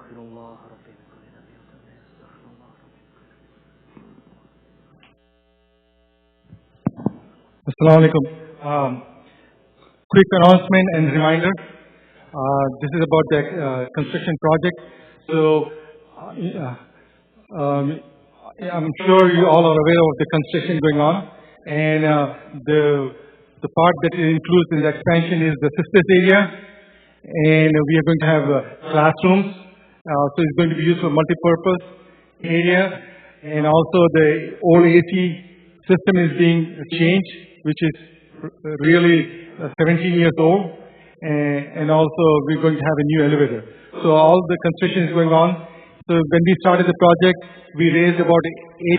Assalamu alaikum. Quick announcement and reminder. This is about the construction project. So, I'm sure you all are aware of the construction going on, and the part that it includes in the expansion is the sisters area, and we are going to have classrooms. So it's going to be used for multi-purpose area, and also the old AC system is being changed, which is really 17 years old, and also we're going to have a new elevator. So all the construction is going on. So when we started the project, we raised about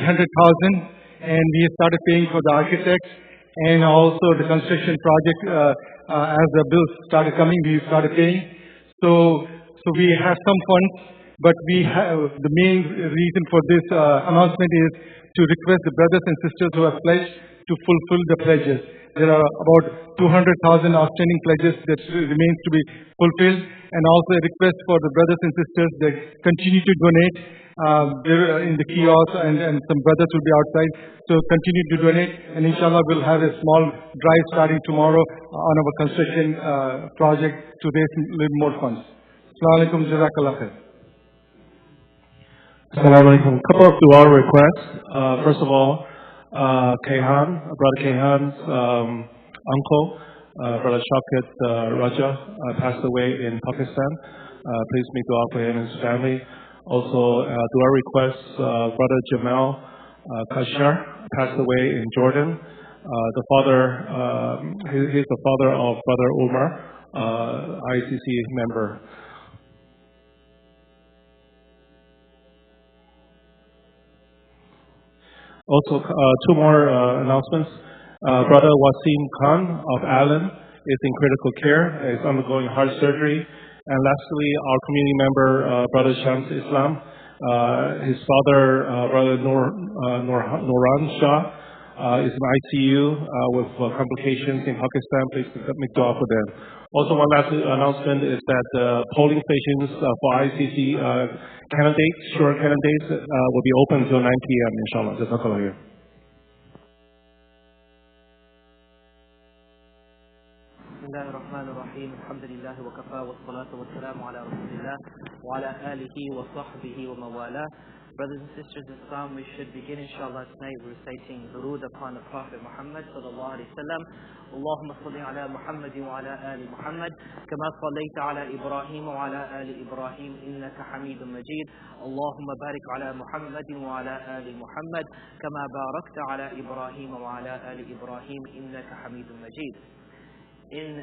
800,000, and we started paying for the architects, and also the construction project, as the bills started coming, we started paying. So we have some funds, but we have the main reason for this announcement is to request the brothers and sisters who have pledged to fulfill the pledges. There are about 200,000 outstanding pledges that remains to be fulfilled, and also a request for the brothers and sisters that continue to donate. They're in the kiosk, and some brothers will be outside. So continue to donate, and inshallah we'll have a small drive starting tomorrow on our construction project to raise a little more funds. Assalamu alaikum, jazakallah khair. Assalamu alaikum. A couple of dua requests. First of all, Brother Kayhan's uncle, Brother Shaukat Raja, passed away in Pakistan. Please make dua for him and his family. Also, dua requests, Brother Jamal Kashar passed away in Jordan. He's the father of Brother Umar, ICC member. Also, two more announcements. Brother Wasim Khan of Allen is in critical care, is undergoing heart surgery. And lastly, our community member, Brother Shams Islam, his father, Brother Noran Shah, is in ICU with complications in Pakistan. Please make dua for them. Also, one last announcement is that polling stations for ICC sure candidates will be open until 9 p.m. inshallah. Jazakallah khair. بسم الله الرحمن الرحيم الحمد لله وكفى والصلاة والسلام على رسول الله وعلى آله وصحبه ومن والاه. Brothers and sisters in Islam, we should begin inshallah tonight reciting durood upon the Prophet Muhammad sallallahu alayhi wa sallam. اللهم صل على محمد وعلى آل محمد كما صليت على إبراهيم وعلى آل إبراهيم إنك حميد مجيد. اللهم بارك على محمد وعلى آل محمد كما باركت على إبراهيم وعلى آل إبراهيم إنك حميد مجيد. In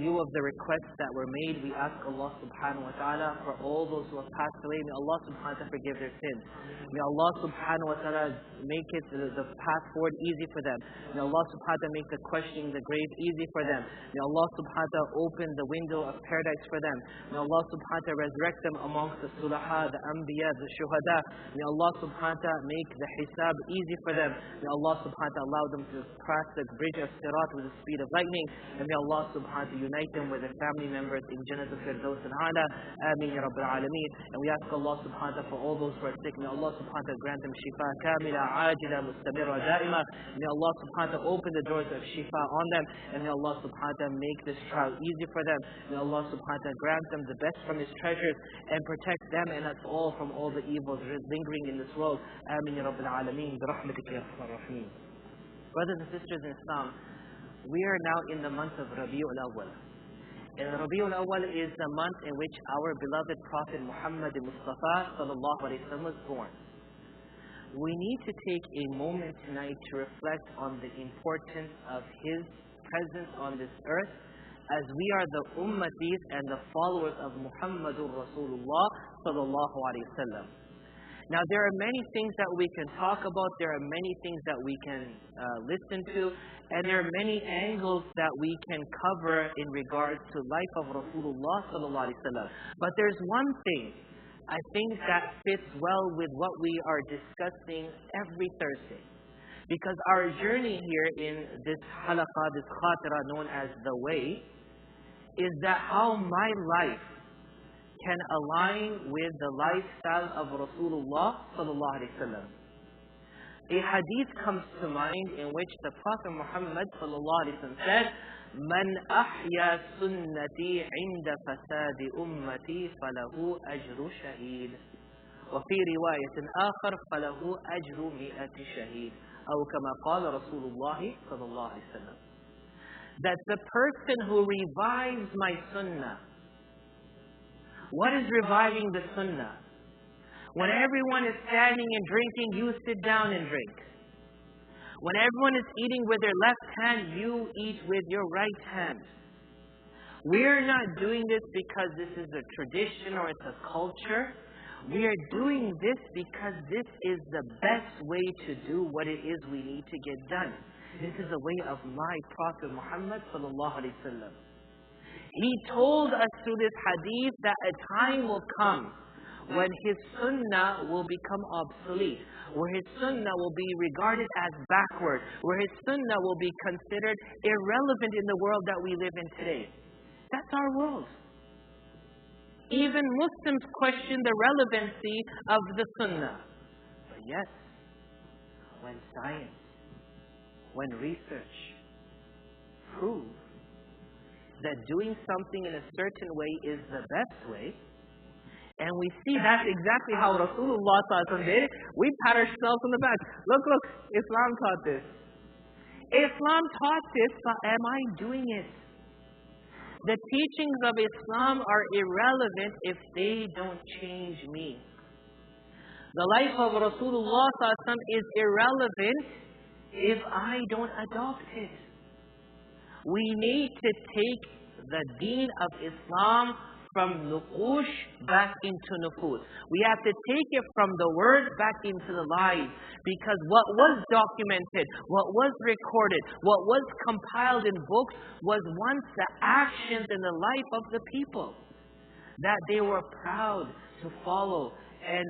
lieu of the requests that were made, we ask Allah subhanahu wa ta'ala for all those who have passed away. May Allah subhanahu wa ta'ala forgive their sins. May Allah subhanahu wa ta'ala make it the path forward easy for them. May Allah subhanahu wa ta'ala make the questioning the grave easy for them. May Allah subhanahu wa ta'ala open the window of paradise for them. May Allah subhanahu wa ta'ala resurrect them amongst the sulaha, the anbiya, the shuhada. May Allah subhanahu wa ta'ala make the hisab easy for them. May Allah subhanahu wa ta'ala allow them to cross the bridge of sirat with the speed of lightning. And may Allah subhanahu wa ta'ala unite them with their family members in Jannat al-Firdaus al-A'la. Ameen ya Rabbil Alameen. And we ask Allah subhanahu wa ta'ala for all those who are sick. May Allah subhanahu wa ta'ala grant them shifa kamila, ajila, mustamira, da'ima. May Allah subhanahu wa ta'ala open the doors of shifa on them. And may Allah subhanahu wa ta'ala make this trial easy for them. May Allah subhanahu wa ta'ala grant them the best from His treasures and protect them and us all from all the evils lingering in this world. Ameen ya Rabbil Alameen. Bi rahmatika ya arhamar rahimin. Brothers and sisters in Islam, we are now in the month of Rabi'ul Awwal. And Rabi'ul Awwal is the month in which our beloved Prophet Muhammad Mustafa sallallahu alayhi wa sallam was born. We need to take a moment tonight to reflect on the importance of his presence on this earth, as we are the ummatis and the followers of Muhammadur Rasulullah sallallahu alayhi wa sallam. Now, there are many things that we can talk about, there are many things that we can listen to, and there are many angles that we can cover in regards to life of Rasulullah sallallahu alaihi wasallam. But there's one thing I think that fits well with what we are discussing every Thursday. Because our journey here in this halaqah, this khatira known as The Way, is that how my life can align with the lifestyle of Rasulullah sallallahu alaihi wasallam. A hadith comes to mind in which the Prophet Muhammad sallallahu alaihi wasallam said, "Man ahya sunnati inda fasadi ummati falahu ajru shaheed." وفي رواية آخر فله أجر 100 شهيد أو كما قال رسول الله صلى الله عليه وسلم. That the person who revives my sunnah. What is reviving the sunnah? When everyone is standing and drinking, you sit down and drink. When everyone is eating with their left hand, you eat with your right hand. We're not doing this because this is a tradition or it's a culture. We are doing this because this is the best way to do what it is we need to get done. This is the way of my Prophet Muhammad sallallahu alaihi wasallam. He told us through this hadith that a time will come when his sunnah will become obsolete, where his sunnah will be regarded as backward, where his sunnah will be considered irrelevant in the world that we live in today. That's our world. Even Muslims question the relevancy of the sunnah. But yes, when science, when research proves that doing something in a certain way is the best way, and we see that's exactly how Rasulullah did it, we pat ourselves on the back. Look, Islam taught this. Islam taught this, but am I doing it? The teachings of Islam are irrelevant if they don't change me. The life of Rasulullah is irrelevant if I don't adopt it. We need to take the deen of Islam from nuqush back into nufus. We have to take it from the words back into the lives. Because what was documented, what was recorded, what was compiled in books was once the actions in the life of the people that they were proud to follow and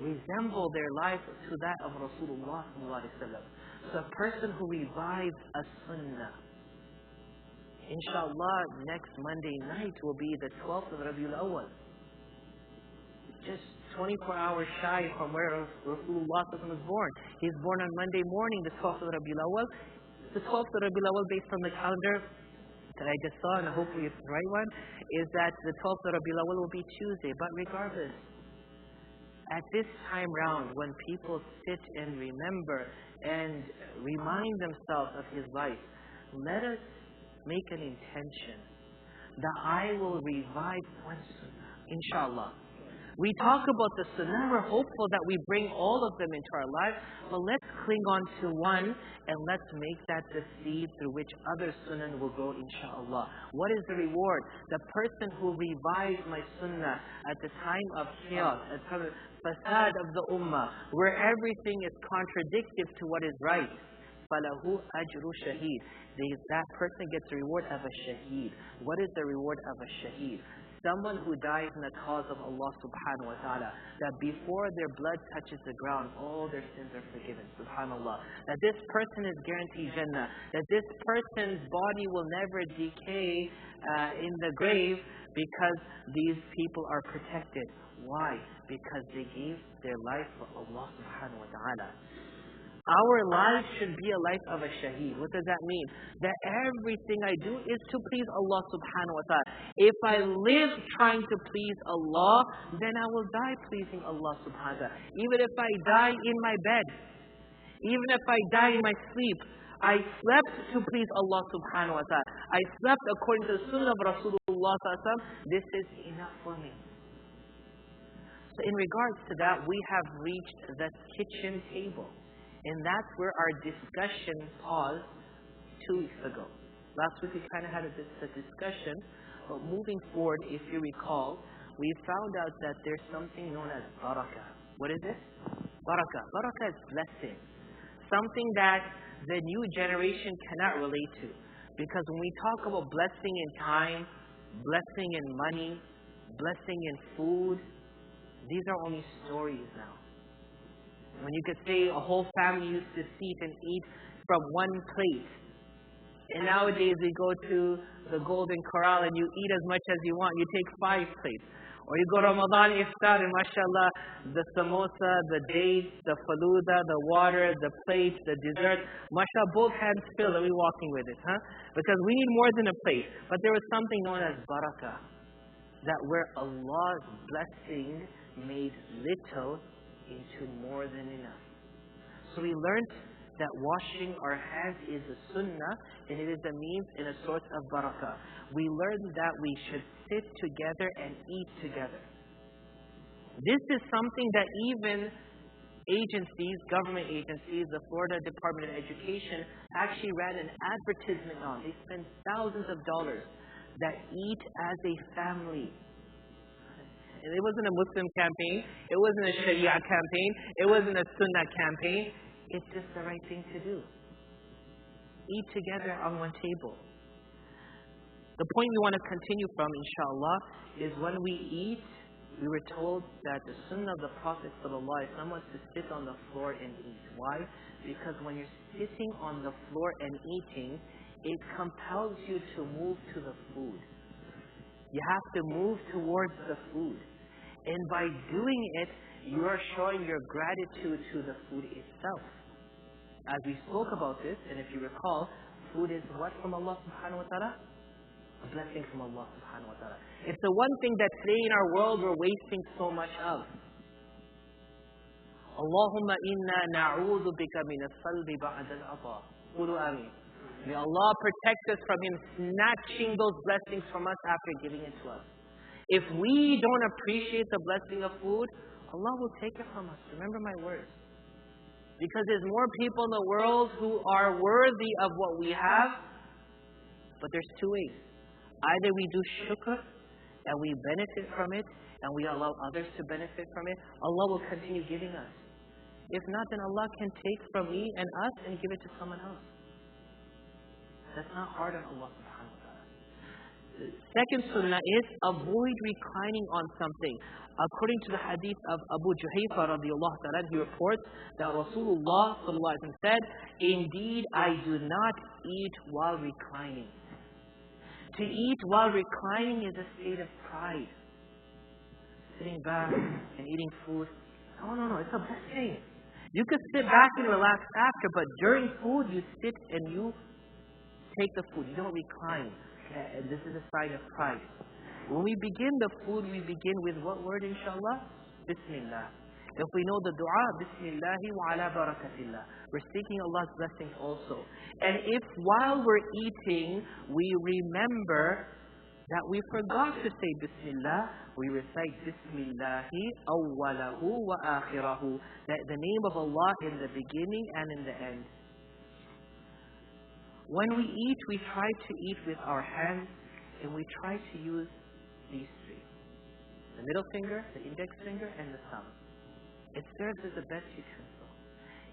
resemble their life to that of Rasulullah sallallahu alaihi wasallam. So a person who revives a sunnah, inshallah, next Monday night will be the 12th of Rabiul Awwal. Just 24 hours shy from where Rasulullah was born. He's born on Monday morning, the 12th of Rabiul Awwal. The 12th of Rabiul Awwal, based on the calendar that I just saw, and hopefully it's the right one, is that the 12th of Rabiul Awwal will be Tuesday. But regardless, at this time round, when people sit and remember and remind themselves of his life, let us make an intention that I will revive one sunnah, inshallah. We talk about the sunnah, we're hopeful that we bring all of them into our lives, but let's cling on to one and let's make that the seed through which other sunnah will grow, inshallah. What is the reward? The person who revives my sunnah at the time of chaos, at the time of fasad of the ummah, where everything is contradictive to what is right. فَلَهُ أَجْرُ شَهِيد. That person gets the reward of a shaheed. What is the reward of a shaheed? Someone who dies in the cause of Allah subhanahu wa ta'ala, that before their blood touches the ground, all their sins are forgiven, subhanallah. That this person is guaranteed Jannah. That this person's body will never decay in the grave because these people are protected. Why? Because they gave their life for Allah subhanahu wa ta'ala. Our life should be a life of a shaheed. What does that mean? That everything I do is to please Allah subhanahu wa ta'ala. If I live trying to please Allah, then I will die pleasing Allah subhanahu wa ta'ala. Even if I die in my bed, even if I die in my sleep, I slept to please Allah subhanahu wa ta'ala. I slept according to the sunnah of Rasulullah sallallahu alaihi wasallam. This is enough for me. So in regards to that, we have reached the kitchen table. And that's where our discussion paused 2 weeks ago. Last week we kind of had a discussion, but moving forward, if you recall, we found out that there's something known as barakah. What is it? Barakah. Barakah is blessing. Something that the new generation cannot relate to. Because when we talk about blessing in time, blessing in money, blessing in food, these are only stories now. When you could say a whole family used to sit and eat from one plate, And nowadays we go to the Golden Corral and you eat as much as you want. You take 5 plates. Or you go to Ramadan iftar and mashallah, the samosa, the dates, the faluda, the water, the plates, the dessert. Mashallah, both hands filled and we're walking with it, huh? Because we need more than a plate. But there was something known as barakah. That where Allah's blessing made little into more than enough. So we learned that washing our hands is a sunnah and it is a means and a source of barakah. We learned that we should sit together and eat together. This is something that even agencies, government agencies, the Florida Department of Education actually ran an advertisement on. They spend thousands of dollars that eat as a family. And it wasn't a Muslim campaign. It wasn't a Sharia campaign. It wasn't a Sunnah campaign. It's just the right thing to do. Eat together on one table. The point we want to continue from, inshallah, is when we eat, we were told that the sunnah of the Prophet ﷺ was to sit on the floor and eat. Why? Because when you're sitting on the floor and eating, it compels you to move to the food. You have to move towards the food. And by doing it, you are showing your gratitude to the food itself. As we spoke about this, and if you recall, food is what from Allah subhanahu wa ta'ala? A blessing from Allah subhanahu wa ta'ala. It's the one thing that today in our world we're wasting so much of. Allahumma inna na'udhu bika min as-salbi ba'da al-ata. Qulu ameen. May Allah protect us from Him snatching those blessings from us after giving it to us. If we don't appreciate the blessing of food, Allah will take it from us. Remember my words. Because there's more people in the world who are worthy of what we have. But there's 2 ways. Either we do shukr and we benefit from it and we allow others to benefit from it. Allah will continue giving us. If not, then Allah can take from me and us and give it to someone else. That's not hard on Allah subhanahu wa ta'ala. The second sunnah is avoid reclining on something. According to the hadith of Abu Juhayfa radiallahu ta'ala, he reports that Rasulullah sallallahu alaihi wasallam said, "Indeed, I do not eat while reclining." To eat while reclining is a state of pride. Sitting back and eating food. No, it's a blessing. You could sit back and relax after, but during food, you sit and you take the food. You don't recline. And this is a sign of pride. When we begin the food, we begin with what word, inshallah? Bismillah. If we know the dua, Bismillahi wa ala barakatillah. We're seeking Allah's blessings also. And if while we're eating, we remember that we forgot to say Bismillah, we recite Bismillahi awwalahu wa akhirahu. The name of Allah in the beginning and in the end. When we eat, we try to eat with our hands and we try to use these 3. The middle finger, the index finger, and the thumb. It serves as the best utensil.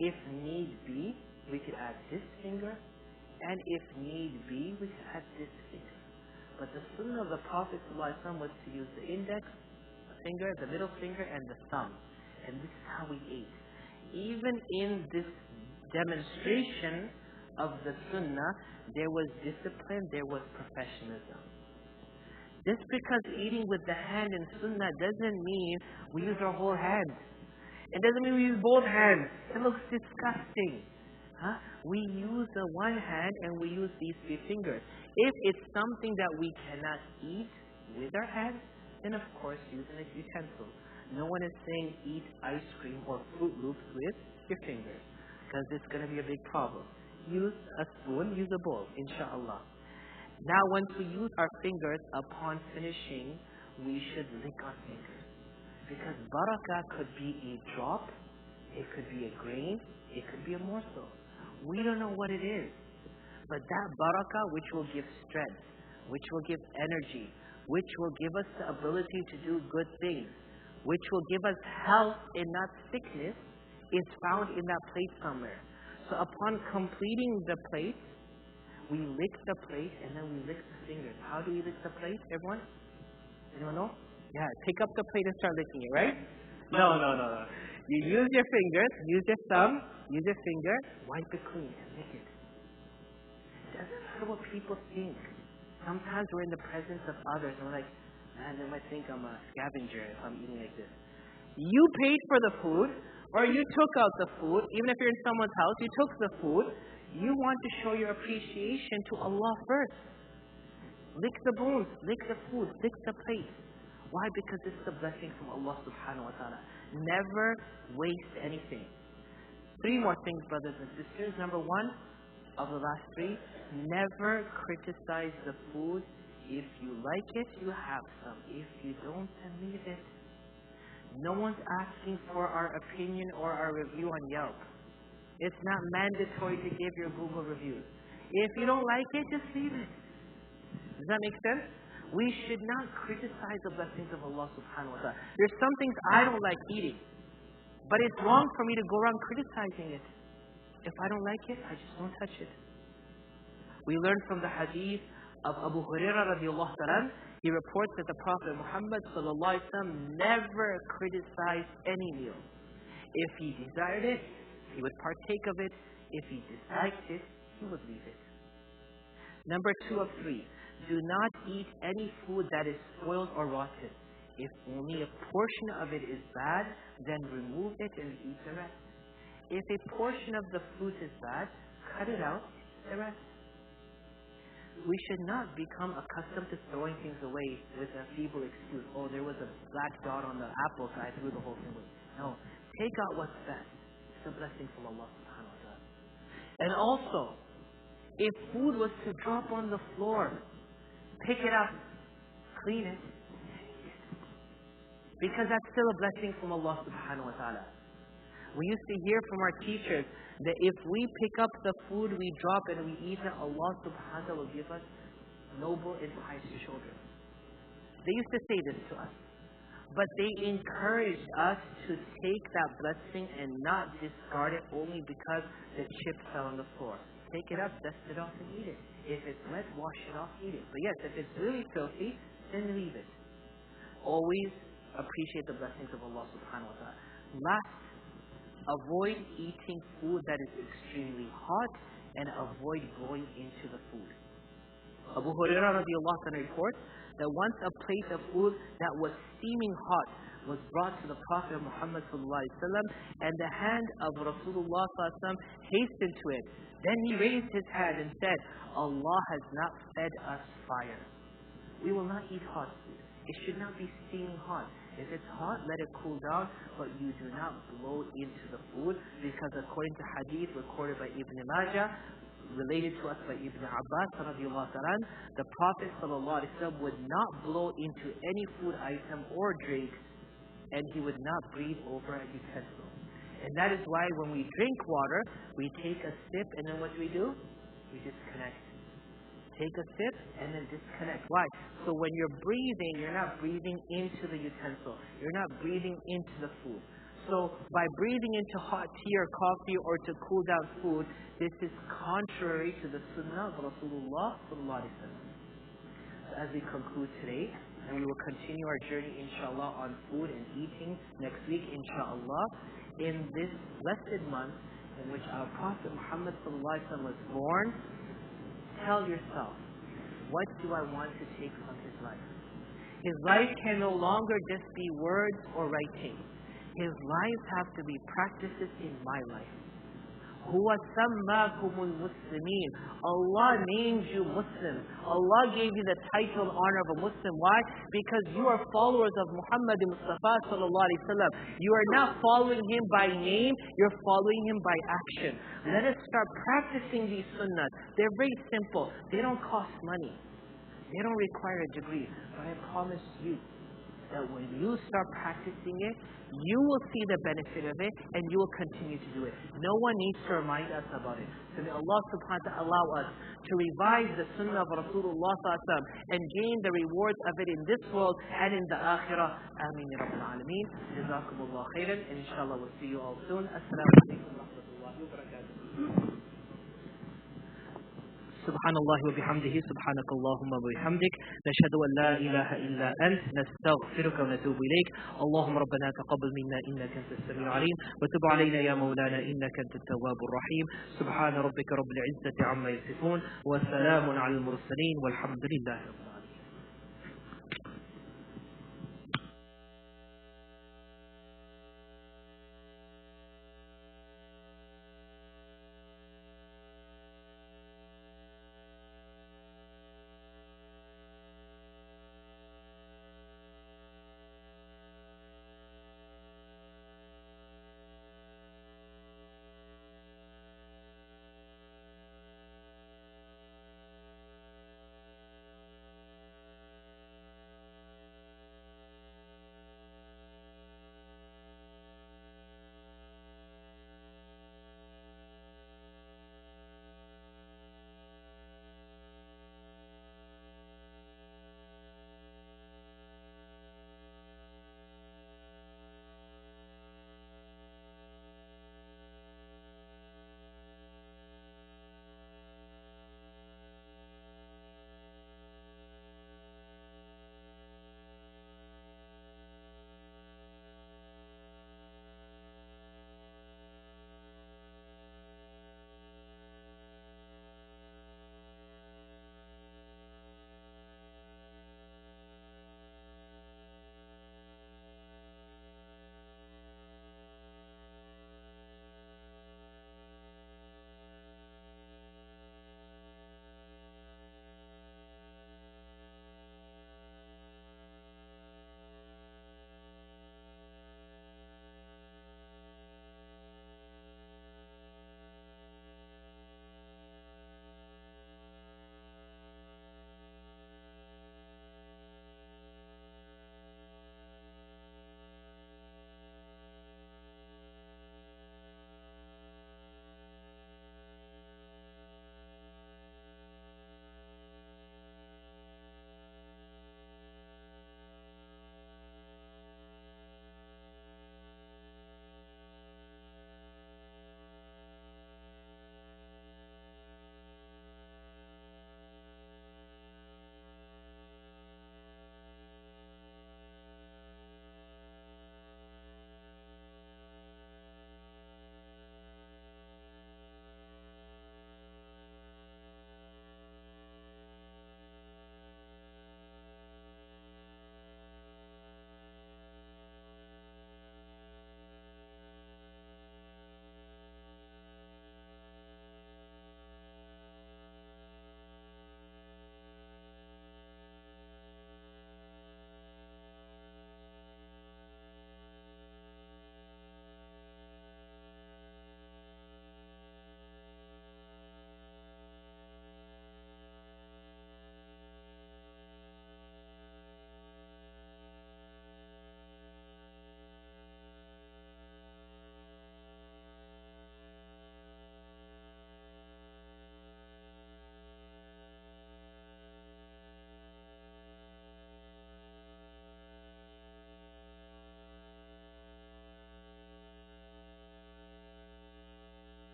If need be, we could add this finger, and if need be, we could add this finger. But the sunnah of the Prophet ﷺ was to use the index finger, the middle finger, and the thumb. And this is how we ate. Even in this demonstration of the sunnah, there was discipline, there was professionalism. Just because eating with the hand in sunnah doesn't mean we use our whole hand. It doesn't mean we use both hands. It looks disgusting. We use the one hand and we use these 3 fingers. If it's something that we cannot eat with our hands, then of course use an utensil. No one is saying eat ice cream or Fruit Loops with your fingers, because it's going to be a big problem. Use a spoon, use a bowl, inshallah. Now once we use our fingers, upon finishing, we should lick our fingers. Because barakah could be a drop, it could be a grain, it could be a morsel. We don't know what it is. But that barakah, which will give strength, which will give energy, which will give us the ability to do good things, which will give us health and not sickness, is found in that plate somewhere. So upon completing the plate, we lick the plate and then we lick the fingers. How do we lick the plate, everyone? Anyone know? Yeah, pick up the plate and start licking it, right? No. You use your fingers, use your thumb, use your finger, wipe it clean and lick it. It doesn't care what people think. Sometimes we're in the presence of others and we're like, man, they might think I'm a scavenger if I'm eating like this. You paid for the food, or you took out the food. Even if you're in someone's house, you took the food. You want to show your appreciation to Allah first. Lick the bones, lick the food, lick the plate. Why? Because it's the blessing from Allah subhanahu wa ta'ala. Never waste anything. 3 more things, brothers and sisters. Number 1 of the last 3, never criticize the food. If you like it, you have some. If you don't, then leave it. No one's asking for our opinion or our review on Yelp. It's not mandatory to give your Google reviews. If you don't like it, just leave it. Does that make sense? We should not criticize the blessings of Allah subhanahu wa ta'ala. There's some things I don't like eating, but it's wrong for me to go around criticizing it. If I don't like it, I just don't touch it. We learned from the hadith of Abu Hurairah radiallahu ta'ala. He reports that the Prophet Muhammad sallallahu alaihi wasallam never criticized any meal. If he desired it, he would partake of it. If he disliked it, he would leave it. Number 2 of 3, do not eat any food that is spoiled or rotten. If only a portion of it is bad, then remove it and eat the rest. If a portion of the fruit is bad, cut it out, eat the rest. We should not become accustomed to throwing things away with a feeble excuse. Oh, there was a black dot on the apple, so I threw the whole thing away. No. Take out what's best. It's a blessing from Allah subhanahu wa ta'ala. And also, if food was to drop on the floor, pick it up, clean it, because that's still a blessing from Allah subhanahu wa ta'ala. We used to hear from our teachers that if we pick up the food, we drop it and we eat it, Allah subhanahu wa ta'ala will give us noble and pious children. They used to say this to us. But they encouraged us to take that blessing and not discard it only because the chip fell on the floor. Take it up, dust it off and eat it. If it's wet, wash it off, eat it. But yes, if it's really filthy, then leave it. Always appreciate the blessings of Allah subhanahu wa ta'ala. Last, avoid eating food that is extremely hot and avoid going into the food. Abu Hurairah radiallahu anhu reports that once a plate of food that was steaming hot was brought to the Prophet Muhammad sallallahu alaihi wasallam, and the hand of Rasulullah sallallahu alaihi wasallam hastened to it. Then he raised his hand and said, Allah has not fed us fire. We will not eat hot food. It should not be steaming hot. If it's hot, let it cool down, but you do not blow into the food, because according to hadith recorded by Ibn Majah, related to us by Ibn Abbas radiallahu ta'ala, the Prophet sallallahu alaihi wasallam would not blow into any food item or drink, and he would not breathe over a utensil. And that is why when we drink water, we take a sip, and then what do? We disconnect. Take a sip and then disconnect. Why? So when you're breathing, you're not breathing into the utensil. You're not breathing into the food. So by breathing into hot tea or coffee or to cool down food, this is contrary to the sunnah of Rasulullah sallallahu alaihi wasallam. So as we conclude today, and we will continue our journey inshallah on food and eating next week inshallah, in this blessed month in which our Prophet Muhammad sallallahu alaihi wasallam was born, tell yourself, what do I want to take from his life? His life can no longer just be words or writing. His lives have to be practices in my life. Huwa sammakumul muslimin. Allah named you Muslim. Allah gave you the title and honor of a Muslim. Why? Because you are followers of Muhammad Mustafa sallallahu alaihi wasallam. You are not following him by name, you're following him by action. Let us start practicing these sunnahs. They're very simple. They don't cost money. They don't require a degree. But I promise you that when you start practicing it, you will see the benefit of it, and you will continue to do it. No one needs to remind us about it. So may Allah subhanahu wa ta'ala allow us to revise the sunnah of Rasulullah sallallahu alaihi wasallam and gain the rewards of it in this world and in the akhirah. Ameen ya Rabbil Alameen. Jazakumullah khairan. And inshallah we'll see you all soon. Assalamu alaikum wa rahmatullahi wa barakatuh. Subhanallahi wa bihamdihi, subhanakallahumma wa bihamdik, nashhadu an la ilaha illa ant, nastaghfiruka wa natubu ilayk. Allahumma rabbana taqabbal minna innaka antas samiul alim, wa tub alayna ya maulana innaka antat tawwabur rahim. Subhana rabbika rabbil izzati amma yasifun, wa salamun alal mursalin, walhamdulillahi rabbil alamin.